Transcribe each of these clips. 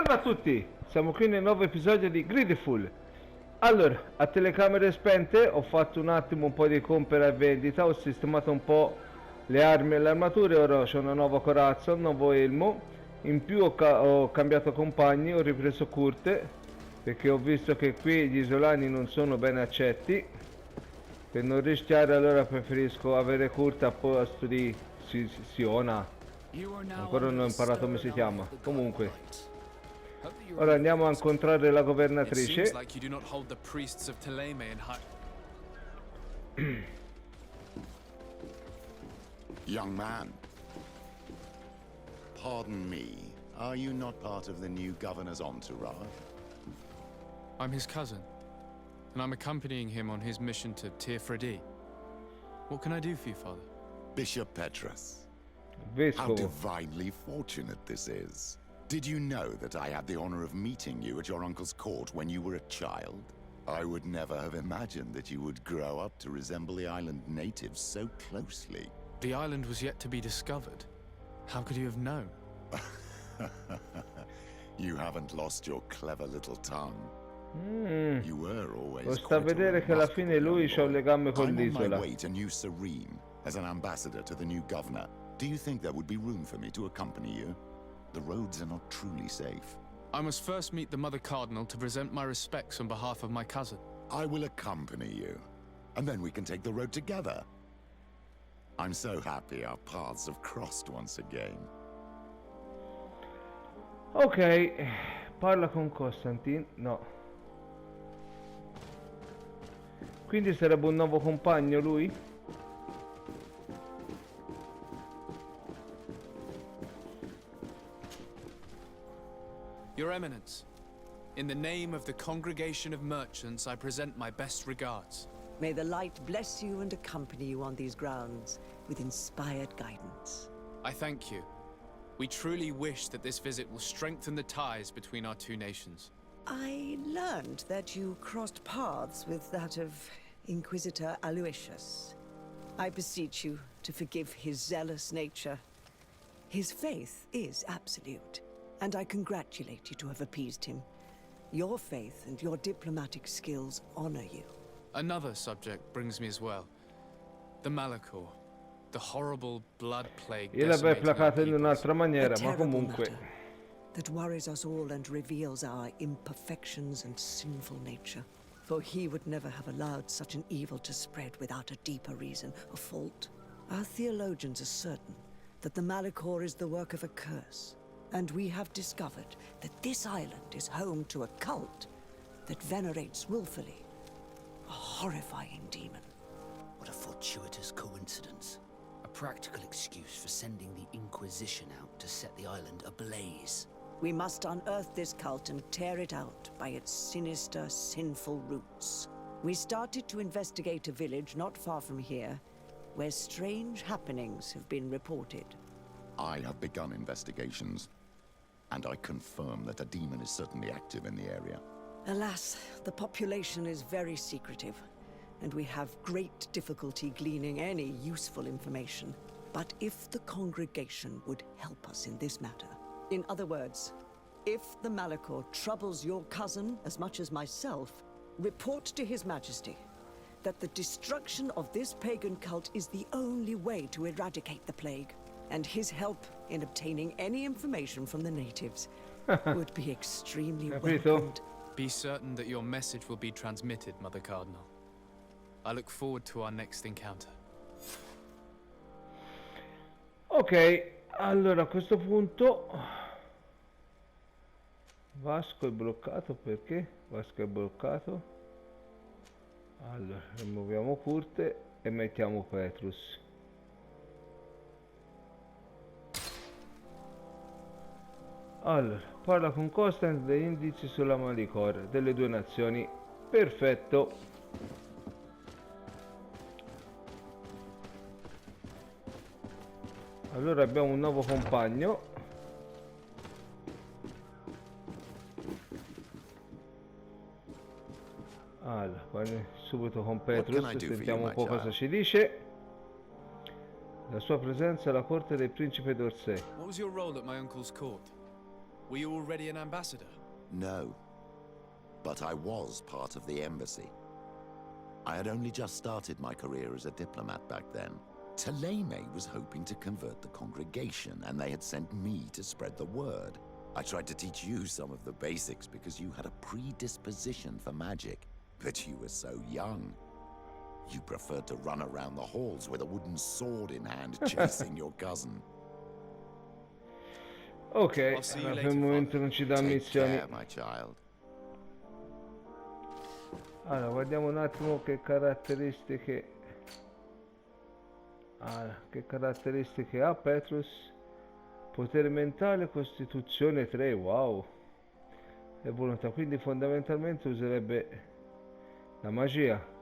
Buongiorno a tutti, siamo qui nel nuovo episodio di GreedFall. Allora, a telecamere spente ho fatto un attimo un po' di compra e vendita, ho sistemato un po' le armi e le armature, ora c'è una nuova corazza, un nuovo elmo, in più ho cambiato compagni, ho ripreso Curte, perché ho visto che qui gli isolani non sono ben accetti. Per non rischiare allora preferisco avere Curte a posto di Siona. Ancora non ho imparato come si chiama. Comunque, ora andiamo a incontrare la governatrice. Young man, pardon me, are you not part of the new governor's entourage? I'm his cousin, and I'm accompanying him on his mission to Tirfredi. What can I do for you, Father? Bishop Petrus. How Vescovo. divinely fortunate this is. Did you know that I had the honor of meeting you at your uncle's court when you were a child? I would never have imagined that you would grow up to resemble the island natives so closely. The island was yet to be discovered. How could you have known? You haven't lost your clever little tongue. You were always Sta a quite a vedere che alla fine remarkable lui young c'ha un boy. legame con I'm on my l'isola. way to New Serene as an ambassador to the new governor. Do you think there would be room for me to accompany you? The roads are not truly safe. I must first meet the Mother Cardinal to present my respects on behalf of my cousin. I will accompany you, and then we can take the road together. I'm so happy our paths have crossed once again. Ok, parla con Constantine. No. Quindi sarebbe un nuovo compagno lui? Your Eminence, in the name of the Congregation of Merchants, I present my best regards. May the light bless you and accompany you on these grounds with inspired guidance. I thank you. We truly wish that this visit will strengthen the ties between our two nations. I learned that you crossed paths with that of Inquisitor Aloysius. I beseech you to forgive his zealous nature. His faith is absolute, and I congratulate you to have appeased him. Your faith and your diplomatic skills honor you. Another subject brings me as well. The Malachor. The horrible blood plague Io l'avrei decimating our placato in peoples. un'altra maniera, A ma terrible comunque. matter that worries us all and reveals our imperfections and sinful nature. For he would never have allowed such an evil to spread without a deeper reason, a fault. Our theologians are certain that the Malachor is the work of a curse, and we have discovered that this island is home to a cult that venerates willfully a horrifying demon. What a fortuitous coincidence. A practical excuse for sending the Inquisition out to set the island ablaze. We must unearth this cult and tear it out by its sinister, sinful roots. We started to investigate a village not far from here, where strange happenings have been reported. I have begun investigations, and I confirm that a demon is certainly active in the area. Alas, the population is very secretive, and we have great difficulty gleaning any useful information. But if the congregation would help us in this matter, in other words, if the Malachor troubles your cousin as much as myself, report to His Majesty that the destruction of this pagan cult is the only way to eradicate the plague, and his help in obtaining any information from the natives would be extremely welcomed. Be certain that your message will be transmitted, Mother Cardinal. I look forward to our next encounter. Ok, allora a questo punto Vasco è bloccato. Perché? Vasco è bloccato. Allora rimuoviamo Curte e mettiamo Petrus. Allora parla con Constant degli indizi sulla Malachor delle due nazioni. Perfetto. Allora abbiamo un nuovo compagno. Allora, subito con Petrus, sentiamo un po' cosa ci dice. La sua presenza alla corte del principe d'Orsay. What was your role at my uncle's court? Were you already an ambassador? No. But I was part of the embassy. I had only just started my career as a diplomat back then. Taleme was hoping to convert the congregation, and they had sent me to spread the word. I tried to teach you some of the basics because you had a predisposition for magic, but you were so young. You preferred to run around the halls with a wooden sword in hand, chasing your cousin. Ok, I'll see you allora, later, per il momento non ci dà Take missioni. care, my child. Allora, guardiamo un attimo che caratteristiche. Allora, che caratteristiche ha Petrus? Potere mentale, costituzione 3, wow. E volontà, quindi fondamentalmente userebbe la magia.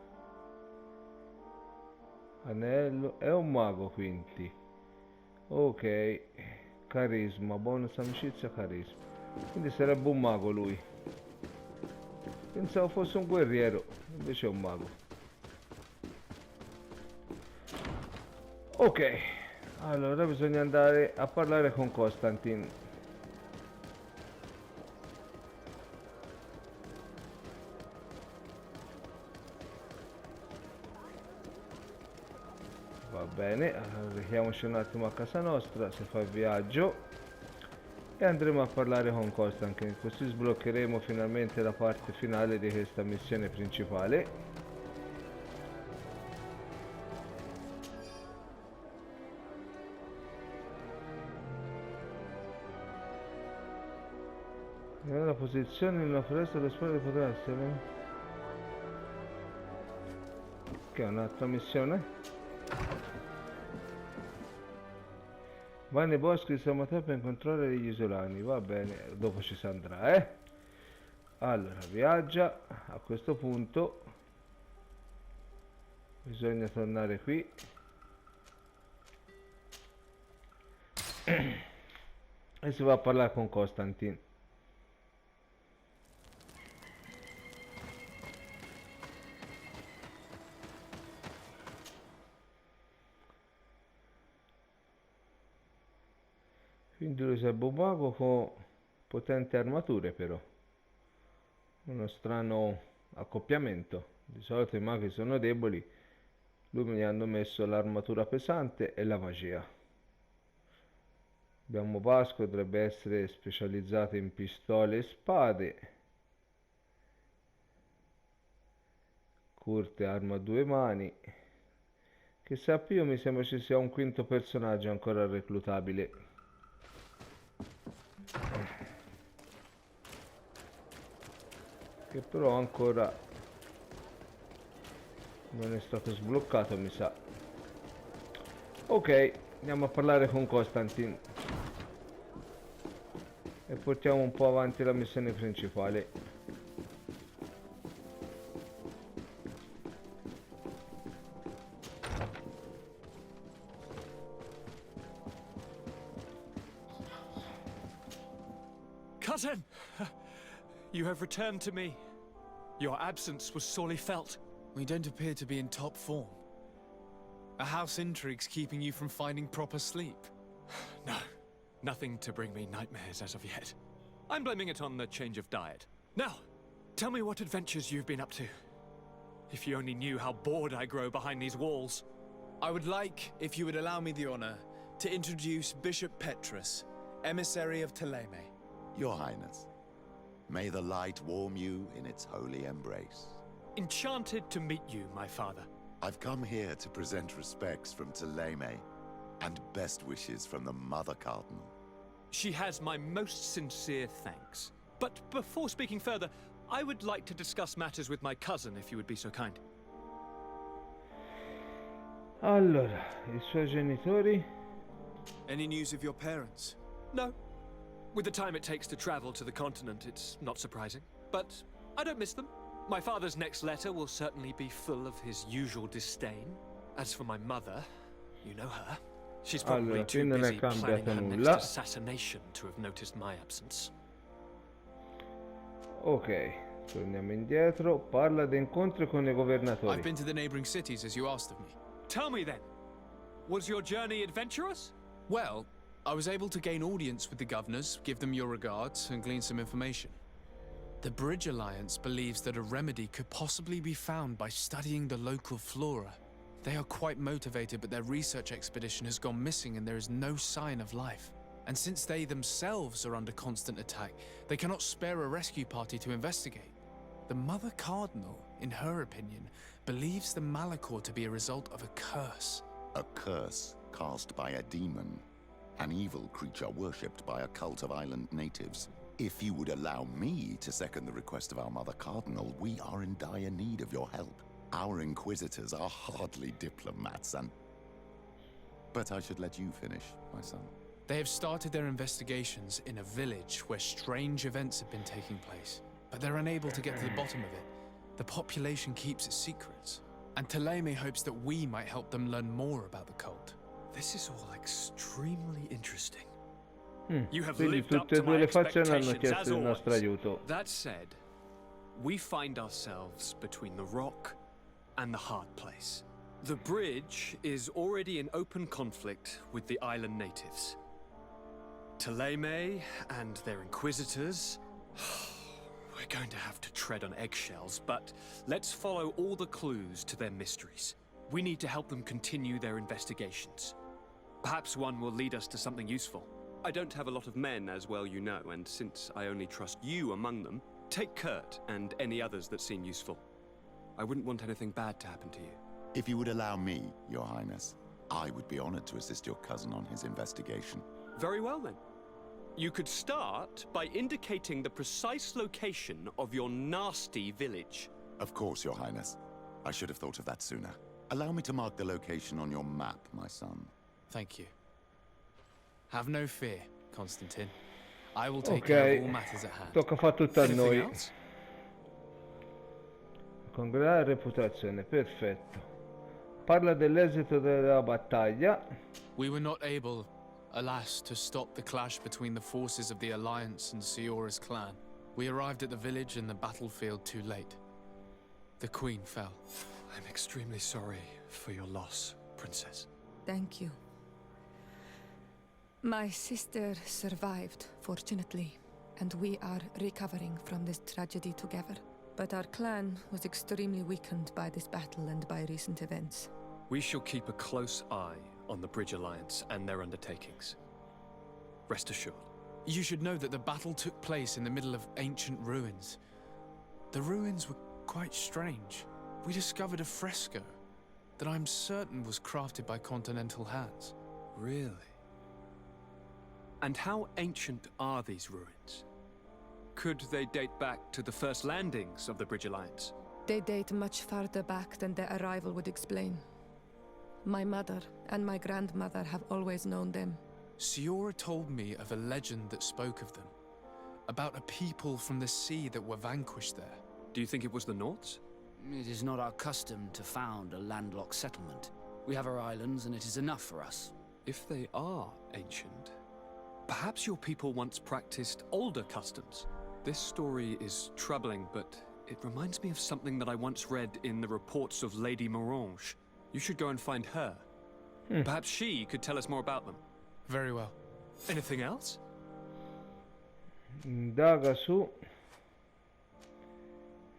Anello, è un mago quindi. Ok, carisma, bonus amicizia, carisma. Quindi sarebbe un mago lui. Pensavo fosse un guerriero, invece è un mago. Ok, allora bisogna andare a parlare con Constantin. Va bene, allora richiamoci un attimo a casa nostra, si fa il viaggio e andremo a parlare con Constantin, così sbloccheremo finalmente la parte finale di questa missione principale. Nella posizione in una foresta alle spalle potrà essere. Che è un'altra missione. Va nei boschi di Samatà per incontrare gli isolani. Va bene, dopo ci si andrà, eh. Allora, viaggia. A questo punto bisogna tornare qui. E si va a parlare con Constantin. Quindi lui sarebbe un mago con potenti armature, però uno strano accoppiamento. Di solito i maghi sono deboli, lui mi hanno messo l'armatura pesante e la magia. Abbiamo Vasco, dovrebbe essere specializzato in pistole e spade. Curte arma a due mani. Che sappia io, mi sembra ci sia un quinto personaggio ancora reclutabile. Che però ancora non è stato sbloccato, mi sa. Ok, andiamo a parlare con Constantin e portiamo un po' avanti la missione principale. Cousin! You have returned to me. Your absence was sorely felt. We don't appear to be in top form. Are house intrigues keeping you from finding proper sleep? No, nothing to bring me nightmares as of yet. I'm blaming it on the change of diet. Now, tell me what adventures you've been up to. If you only knew how bored I grow behind these walls. I would like, if you would allow me the honor, to introduce Bishop Petrus, emissary of Taleme. Your Highness, may the light warm you in its holy embrace. Enchanted to meet you, my father. I've come here to present respects from Taleme and best wishes from the Mother Cardinal. She has my most sincere thanks. But before speaking further, I would like to discuss matters with my cousin, if you would be so kind. Allora, i suoi genitori? Any news of your parents? No. With the time it takes to travel to the continent, it's not surprising. But I don't miss them. My father's next letter will certainly be full of his usual disdain. As for my mother, you know her. She's probably Allora, too qui non è busy planning cambiato her next nulla. assassination to have noticed my absence. Ok, torniamo indietro. Parla di incontri con i governatori. I've been to the neighboring cities as you asked of me. Tell me then, was your journey adventurous? Well, I was able to gain audience with the governors, give them your regards, and glean some information. The Bridge Alliance believes that a remedy could possibly be found by studying the local flora. They are quite motivated, but their research expedition has gone missing and there is no sign of life. And since they themselves are under constant attack, they cannot spare a rescue party to investigate. The Mother Cardinal, in her opinion, believes the Malachor to be a result of a curse. A curse cast by a demon. An evil creature worshipped by a cult of island natives. If you would allow me to second the request of our Mother Cardinal, we are in dire need of your help. Our inquisitors are hardly diplomats and... But I should let you finish, my son. They have started their investigations in a village where strange events have been taking place, but they're unable to get to the bottom of it. The population keeps its secrets, and Thélème hopes that we might help them learn more about the cult. This is all extremely interesting. You have Quindi lived up tutte e to due my le fazioni hanno expectations, chiesto as il nostro always. aiuto. That said, we find ourselves between the rock and the hard place. The bridge is already in open conflict with the island natives. Thélème and their inquisitors... We're going to have to tread on eggshells, but let's follow all the clues to their mysteries. We need to help them continue their investigations. Perhaps one will lead us to something useful. I don't have a lot of men, as well you know, and since I only trust you among them, take Kurt and any others that seem useful. I wouldn't want anything bad to happen to you. If you would allow me, Your Highness, I would be honored to assist your cousin on his investigation. Very well, then. You could start by indicating the precise location of your nasty village. Of course, Your Highness. I should have thought of that sooner. Allow me to mark the location on your map, my son. Thank you. Have no fear, Constantine. I will take care of all matters at hand. Tocca fare tutto a Anything noi. else? Congregare reputazione, perfetto. Parla dell'esito della battaglia. We were not able, alas, to stop the clash between the forces of the Alliance and Siora's clan. We arrived at the village and the battlefield too late. The Queen fell. I'm extremely sorry for your loss, Princess. Thank you. My sister survived, fortunately, and we are recovering from this tragedy together. But our clan was extremely weakened by this battle and by recent events. We shall keep a close eye on the Bridge Alliance and their undertakings. Rest assured. You should know that the battle took place in the middle of ancient ruins. The ruins were quite strange. We discovered a fresco that I'm certain was crafted by continental hands. Really? And how ancient are these ruins? Could they date back to the first landings of the Bridge Alliance? They date much farther back than their arrival would explain. My mother and my grandmother have always known them. Siora told me of a legend that spoke of them, about a people from the sea that were vanquished there. Do you think it was the Nords? It is not our custom to found a landlocked settlement. We have our islands, and it is enough for us. If they are ancient, perhaps your people once practiced older customs. This story is troubling, but it reminds me of something that I once read in the reports of Lady Morange. You should go and find her. Perhaps she could tell us more about them. Very well. Anything else? Indaga su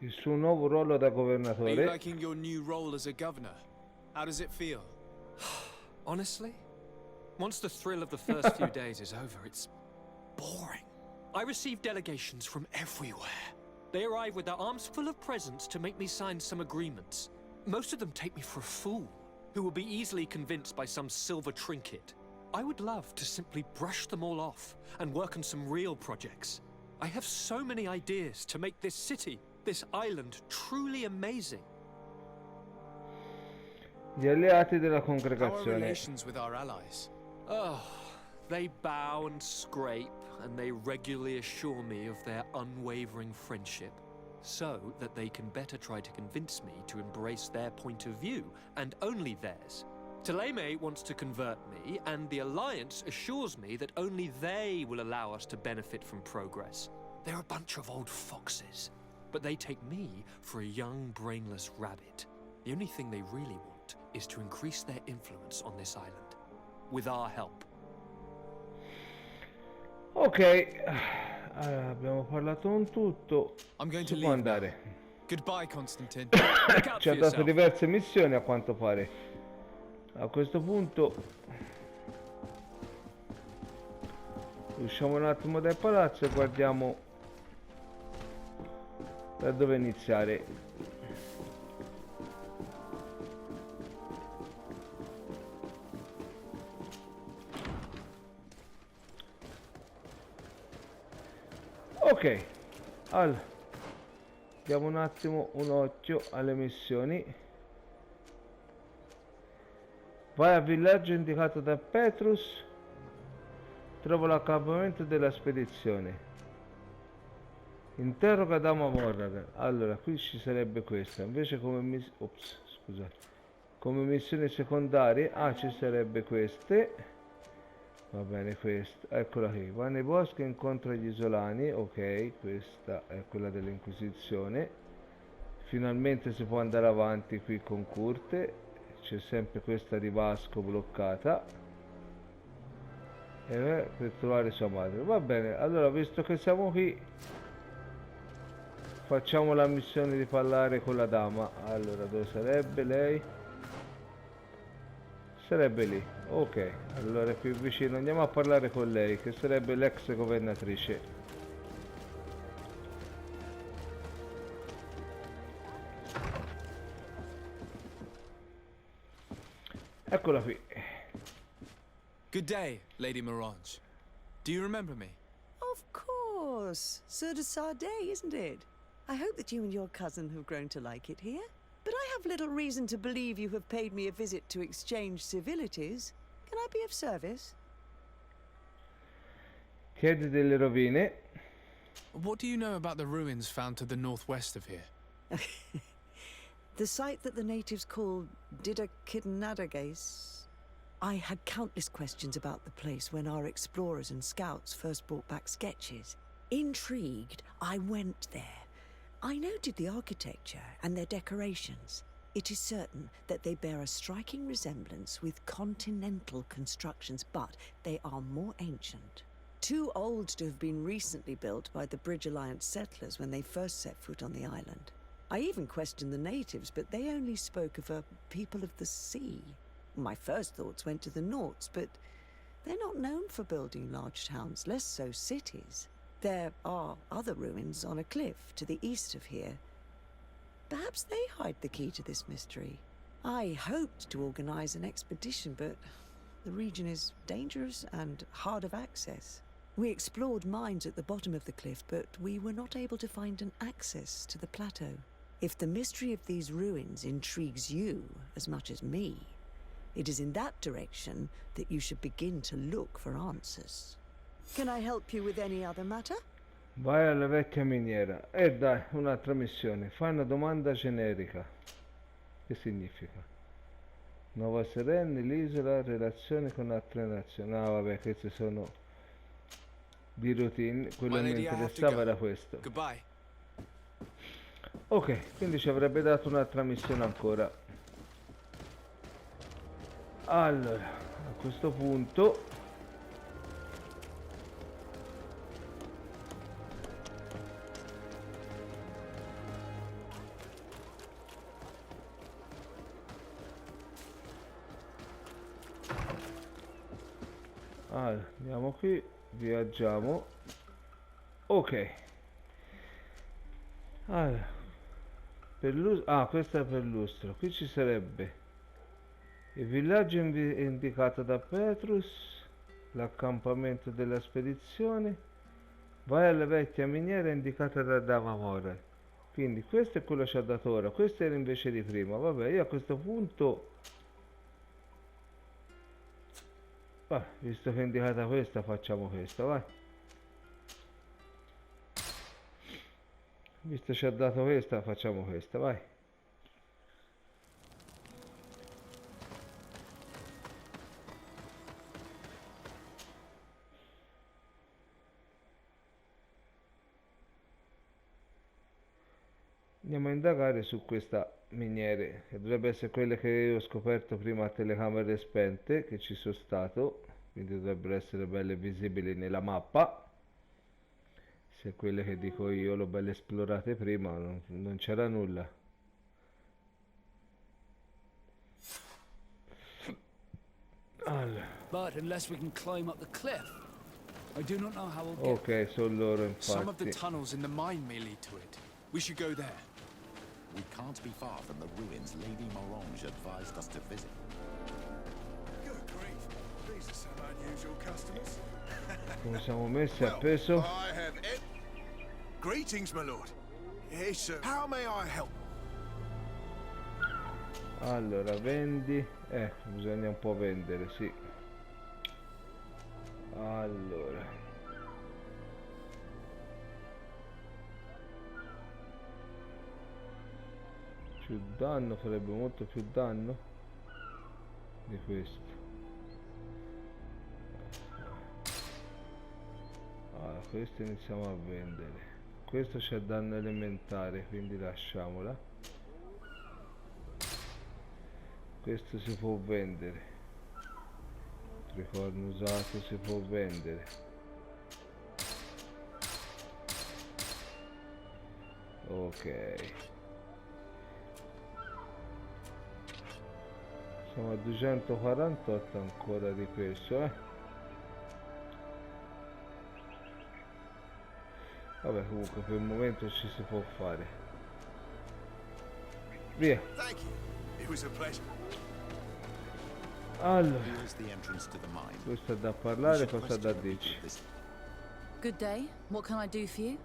il suo nuovo ruolo da Are you governatore. liking your new role as a governor? How does it feel? Honestly, once the thrill of the first few days is over, it's boring. I receive delegations from everywhere. They arrive with their arms full of presents to make me sign some agreements. Most of them take me for a fool, who will be easily convinced by some silver trinket. I would love to simply brush them all off and work on some real projects. I have so many ideas to make this city, this island, truly amazing. Gli alleati della How are congregazione. relations with our allies? Oh, they bow and scrape, and they regularly assure me of their unwavering friendship, so that they can better try to convince me to embrace their point of view, and only theirs. Thélème wants to convert me, and the Alliance assures me that only they will allow us to benefit from progress. They're a bunch of old foxes, but they take me for a young, brainless rabbit. The only thing they really want is to increase their influence on this island. With our help. Ok, allora, abbiamo parlato con tutto. I'm going to Si può leave now. andare. Goodbye, Constantine. Look out Ci ha for dato yourself. diverse missioni a quanto pare. A questo punto usciamo un attimo dal palazzo e guardiamo da dove iniziare. Ok, allora diamo un attimo un occhio alle missioni. Vai al villaggio indicato da Petrus, trova l'accampamento della spedizione, interroga Dama Morgan. Allora qui ci sarebbe questa, invece come missioni secondarie, ci sarebbe queste. Va bene, questa, eccola qui. Va nei boschi e incontra gli isolani. Ok, questa è quella dell'Inquisizione. Finalmente si può andare avanti qui con Curte. C'è sempre questa di Vasco bloccata. E per trovare sua madre. Va bene, allora visto che siamo qui, facciamo la missione di parlare con la dama. Allora, dove sarebbe lei? Sarebbe lì. Ok, allora è qui vicino, andiamo a parlare con lei, che sarebbe l'ex governatrice. Eccola qui. Good day, Lady Morange. Do you remember me? Of course. Sur de Sade, isn't it? I hope that you and your cousin have grown to like it here. But I have little reason to believe you have paid me a visit to exchange civilities. Can I be of service? Chiedi delle rovine. What do you know about the ruins found to the northwest of here? The site that the natives call Didakidnadagase. I had countless questions about the place when our explorers and scouts first brought back sketches. Intrigued, I went there. I noted the architecture and their decorations. It is certain that they bear a striking resemblance with continental constructions, but they are more ancient. Too old to have been recently built by the Bridge Alliance settlers when they first set foot on the island. I even questioned the natives, but they only spoke of a people of the sea. My first thoughts went to the Nauts, but they're not known for building large towns, less so cities. There are other ruins on a cliff to the east of here. Perhaps they hide the key to this mystery. I hoped to organize an expedition, but the region is dangerous and hard of access. We explored mines at the bottom of the cliff, but we were not able to find an access to the plateau. If the mystery of these ruins intrigues you as much as me, it is in that direction that you should begin to look for answers. Can I help you with any other matter? Vai alla vecchia miniera. Dai, un'altra missione. Fai una domanda generica. Che significa? Nuova Serenne, l'isola, relazioni con altre nazioni. No, vabbè, queste sono di routine. Quello che mi interessava era questo. Goodbye. Ok, quindi ci avrebbe dato un'altra missione ancora. Allora, a questo punto andiamo qui, viaggiamo. Ok, allora, questa è per lustro. Qui ci sarebbe il villaggio indicato da Petrus, l'accampamento della spedizione. Vai alla vecchia miniera indicata da Davamora. Quindi questo è quello che ci ha dato ora, questo era invece di prima. Vabbè, io a questo punto, visto che è indicata questa, facciamo questa, vai. Visto che ci ha dato questa, facciamo questa, vai. Andiamo a indagare su questa miniere, che dovrebbe essere quelle che io ho scoperto prima a telecamere spente, che ci sono stato, quindi dovrebbero essere belle visibili nella mappa. Se quelle che dico io l'ho belle esplorate prima, non c'era nulla. Allora. But unless we can climb up the cliff, I do not know how we'll get. Ok, sono loro Some of the infatti. tunnels in the mine may lead to it. We should go there. We can't be far from the ruins Lady Morange advised us to visit. Good grief. These are some unusual customers. Come siamo messi a peso? I have Greetings, my lord. Yes, how may I help? Allora, vendi. Bisogna un po' vendere, sì. Allora. Più danno, farebbe molto più danno di questo. Allora, questo iniziamo a vendere. Questo c'è danno elementare, quindi lasciamola. Questo si può vendere. Tricorno usato si può vendere. Ok. Siamo a 248 ancora di questo, Vabbè, comunque per il momento ci si può fare. Via. Thank you. It was a pleasure. Allora, Here is the entrance to the mine. questo è da We parlare, should cosa da question the dirci? people this- Good day. What can I do for you?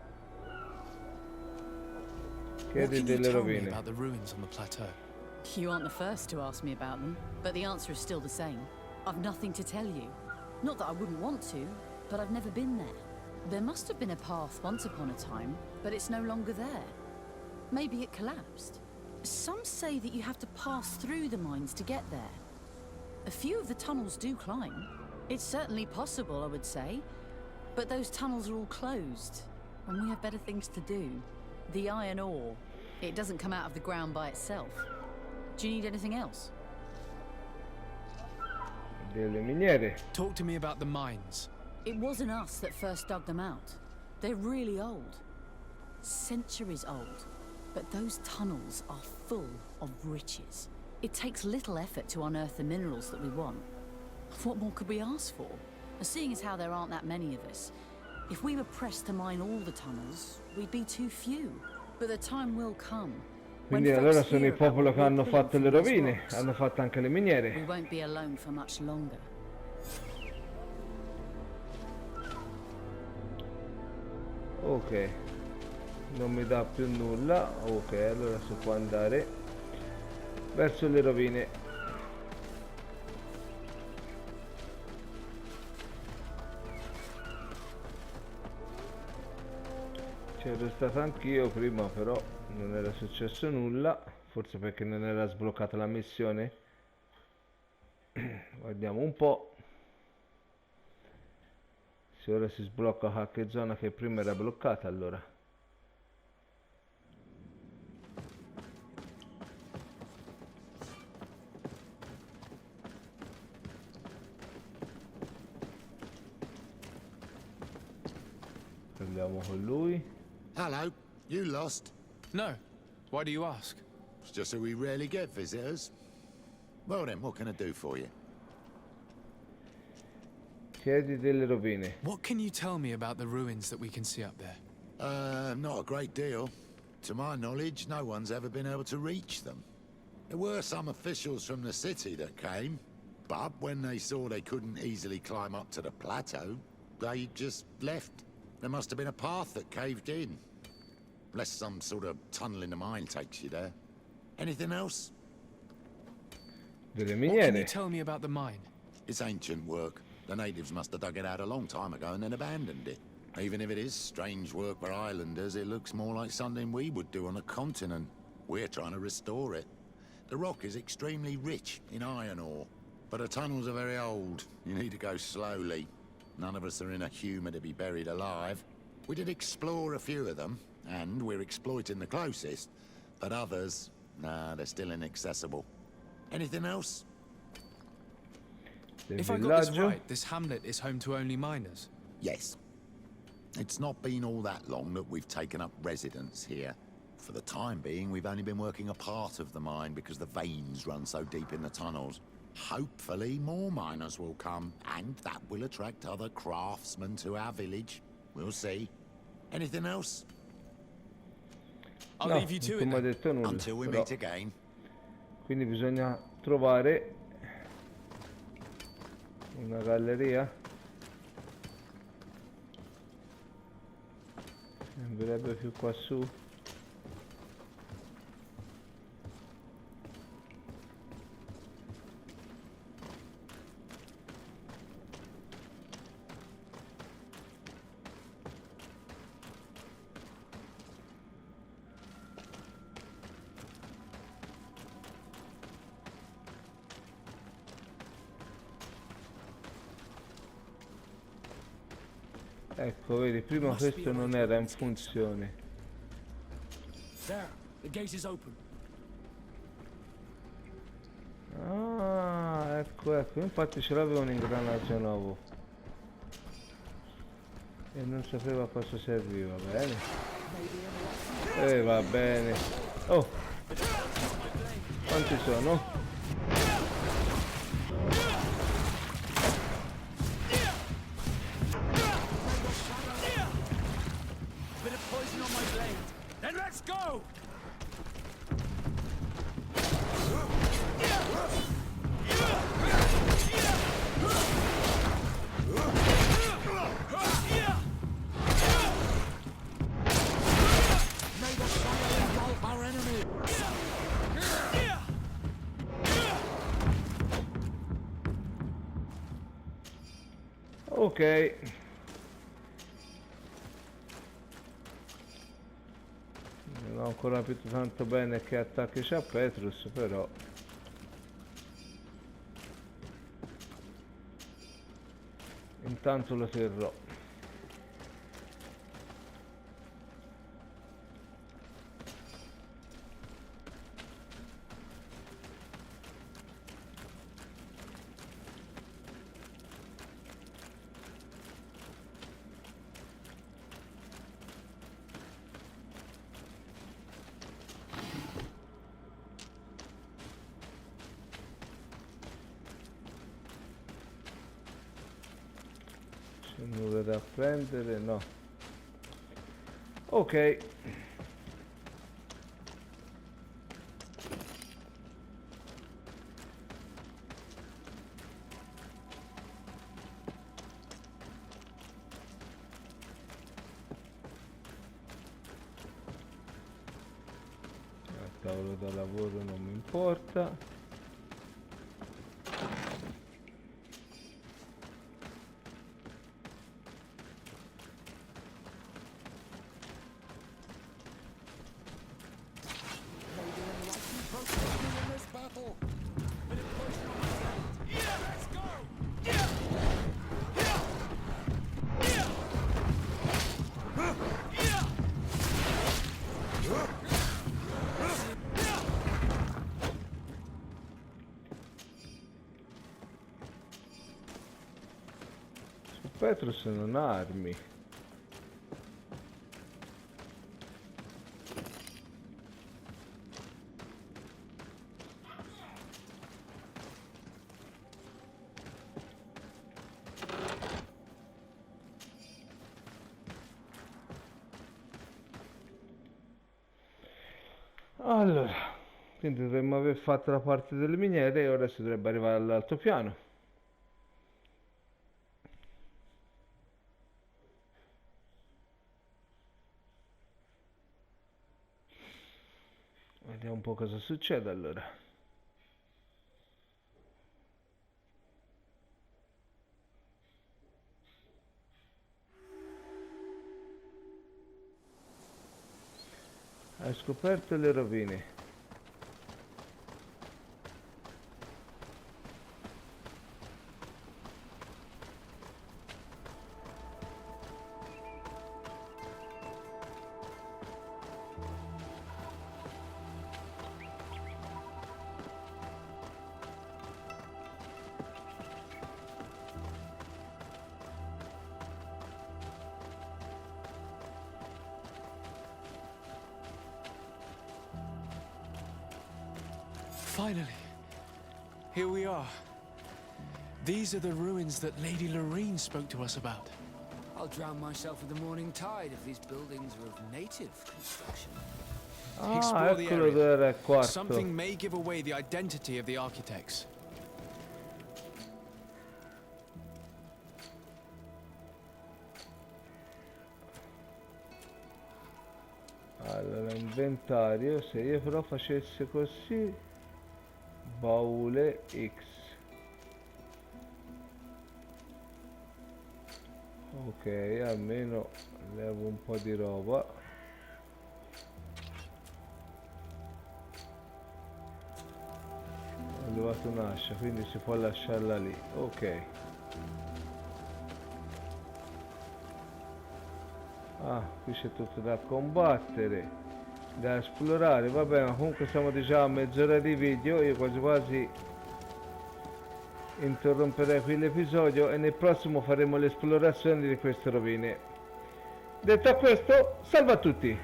What Chiedi can you delle tell me rovine. about the ruins on the plateau? You aren't the first to ask me about them, but the answer is still the same. I've nothing to tell you. Not that I wouldn't want to, but I've never been there. There must have been a path once upon a time, but it's no longer there. Maybe it collapsed. Some say that you have to pass through the mines to get there. A few of the tunnels do climb. It's certainly possible, I would say. But those tunnels are all closed, and we have better things to do. The iron ore, it doesn't come out of the ground by itself. Do you need anything else? Delle miniere. Talk to me about the mines. It wasn't us that first dug them out. They're really old. Centuries old. But those tunnels are full of riches. It takes little effort to unearth the minerals that we want. What more could we ask for? Seeing as how there aren't that many of us, if we were pressed to mine all the tunnels, we'd be too few. But the time will come. when Quindi folks allora sono hear il about popolo what che we're hanno pulling fatto le from those rovine, rocks. hanno fatto anche le We miniere. won't be alone for much longer. Ok, non mi dà più nulla. Ok, allora si può andare verso le rovine. C'ero stato anch'io prima, però non era successo nulla, forse perché non era sbloccata la missione. Guardiamo un po'. Se ora si sblocca qualche zona che prima era bloccata, allora. Parliamo con lui. Hello, you lost? No. Why do you ask? It's just that we rarely get visitors. Well then, what can I do for you? Chiedi delle rovine. What can you tell me about the ruins that we can see up there? Not a great deal. To my knowledge, no one's ever been able to reach them. There were some officials from the city that came, but when they saw they couldn't easily climb up to the plateau, they just left. There must have been a path that caved in. Unless some sort of tunnel in the mine takes you there. Anything else? Delle What can you miniere. tell me about the mine? It's ancient work. The natives must have dug it out a long time ago and then abandoned it. Even if it is strange work for islanders, it looks more like something we would do on a continent. We're trying to restore it. The rock is extremely rich in iron ore, but the tunnels are very old. You need to go slowly. None of us are in a humour to be buried alive. We did explore a few of them, and we're exploiting the closest. But others, nah, they're still inaccessible. Anything else? Del If I got this villaggio. right, this hamlet is home to only miners. Yes. It's not been all that long that we've taken up residence here. For the time being, we've only been working a part of the mine because the veins run so deep in the tunnels. Hopefully more miners will come, and that will attract other craftsmen to our village. We'll see. Anything else? I'll No, leave you to non mi ha it. detto nulla. Until we Però. meet again. Quindi bisogna trovare una galleria. Sembrerebbe più qua su. Ecco, vedi, prima questo non era in funzione. There, the gate is open. Ah, ecco, infatti ce l'avevo un ingranaggio nuovo. E non sapevo a cosa serviva, bene. E va bene. Oh! Quanti sono? Bit of poison on my blade. Then let's go! May the fire engulf our enemy! Ok. Non ho ancora capito tanto bene che attacchi c'ha Petrus, però. Intanto lo terrò. C'è nulla da prendere, no. Ok. Il tavolo da lavoro non mi importa. Petrus non ha armi. Allora, quindi dovremmo aver fatto la parte delle miniere e ora si dovrebbe arrivare all'altopiano. Vediamo un po' cosa succede allora. Hai scoperto le rovine. Finally, here we are. These are the ruins that Lady Lorene spoke to us about. I'll drown myself with the morning tide if these buildings are of native construction. Explore the eccolo dove era il quarto. Something may give away the identity of the architects. Allora, inventario, se io però facessi così, baule X. Ok, almeno levo un po' di roba. Ho levato un'ascia, quindi si può lasciarla lì. Ok. Ah, qui c'è tutto da combattere, da esplorare. Vabbè, ma comunque siamo già a mezz'ora di video. Io quasi quasi interromperei qui l'episodio e nel prossimo faremo l'esplorazione di queste rovine. Detto questo, salve a tutti!